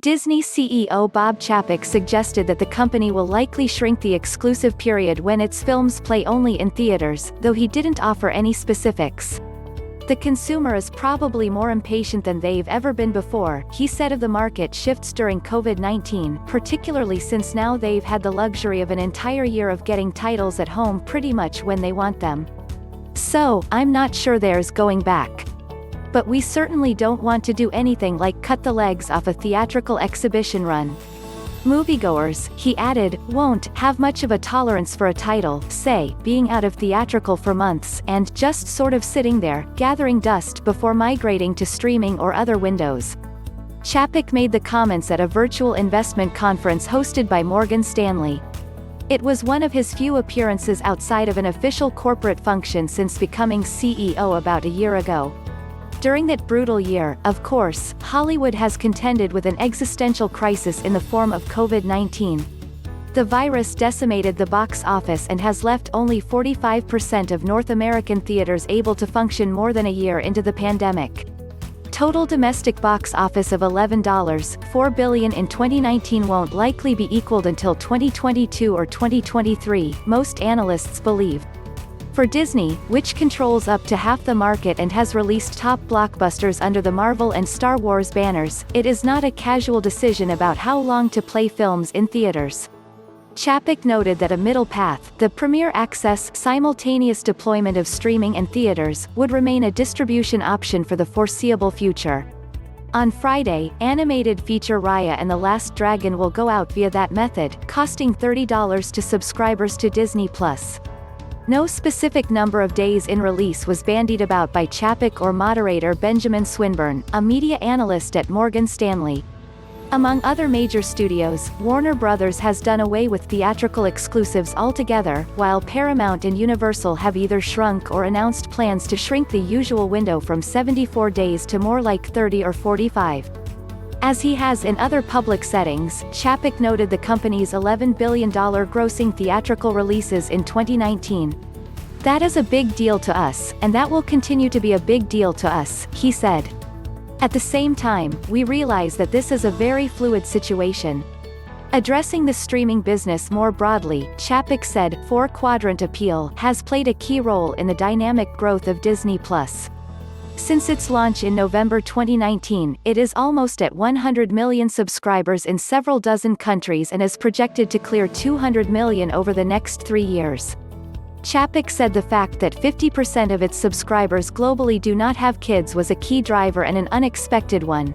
Disney CEO Bob Chapek suggested that the company will likely shrink the exclusive period when its films play only in theaters, though he didn't offer any specifics. "The consumer is probably more impatient than they've ever been before," he said of the market shifts during COVID-19, particularly since now they've had the luxury of an entire year of getting titles at home pretty much when they want them. "So, I'm not sure there's going back. But we certainly don't want to do anything like cut the legs off a theatrical exhibition run. Moviegoers," he added, "won't have much of a tolerance for a title, say, being out of theatrical for months and just sort of sitting there, gathering dust before migrating to streaming or other windows." Chapek made the comments at a virtual investment conference hosted by Morgan Stanley. It was one of his few appearances outside of an official corporate function since becoming CEO about a year ago. During that brutal year, of course, Hollywood has contended with an existential crisis in the form of COVID-19. The virus decimated the box office and has left only 45% of North American theaters able to function more than a year into the pandemic. Total domestic box office of $11.4 billion in 2019 won't likely be equaled until 2022 or 2023, most analysts believe. For Disney, which controls up to half the market and has released top blockbusters under the Marvel and Star Wars banners, it is not a casual decision about how long to play films in theaters. Chapek noted that a middle path, the premier access simultaneous deployment of streaming and theaters, would remain a distribution option for the foreseeable future. On Friday, animated feature Raya and the Last Dragon will go out via that method, costing $30 to subscribers to Disney+. No specific number of days in release was bandied about by Chapek or moderator Benjamin Swinburne, a media analyst at Morgan Stanley. Among other major studios, Warner Bros. Has done away with theatrical exclusives altogether, while Paramount and Universal have either shrunk or announced plans to shrink the usual window from 74 days to more like 30 or 45. As he has in other public settings, Chapek noted the company's $11 billion grossing theatrical releases in 2019. "That is a big deal to us, and that will continue to be a big deal to us," he said. "At the same time, we realize that this is a very fluid situation." Addressing the streaming business more broadly, Chapek said, "Four-quadrant appeal has played a key role in the dynamic growth of Disney+. Since its launch in November 2019, it is almost at 100 million subscribers in several dozen countries and is projected to clear 200 million over the next 3 years. Chapek said the fact that 50% of its subscribers globally do not have kids was a key driver and an unexpected one.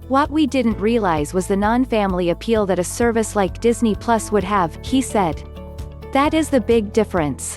"What we didn't realize was the non-family appeal that a service like Disney Plus would have," he said. "That is the big difference.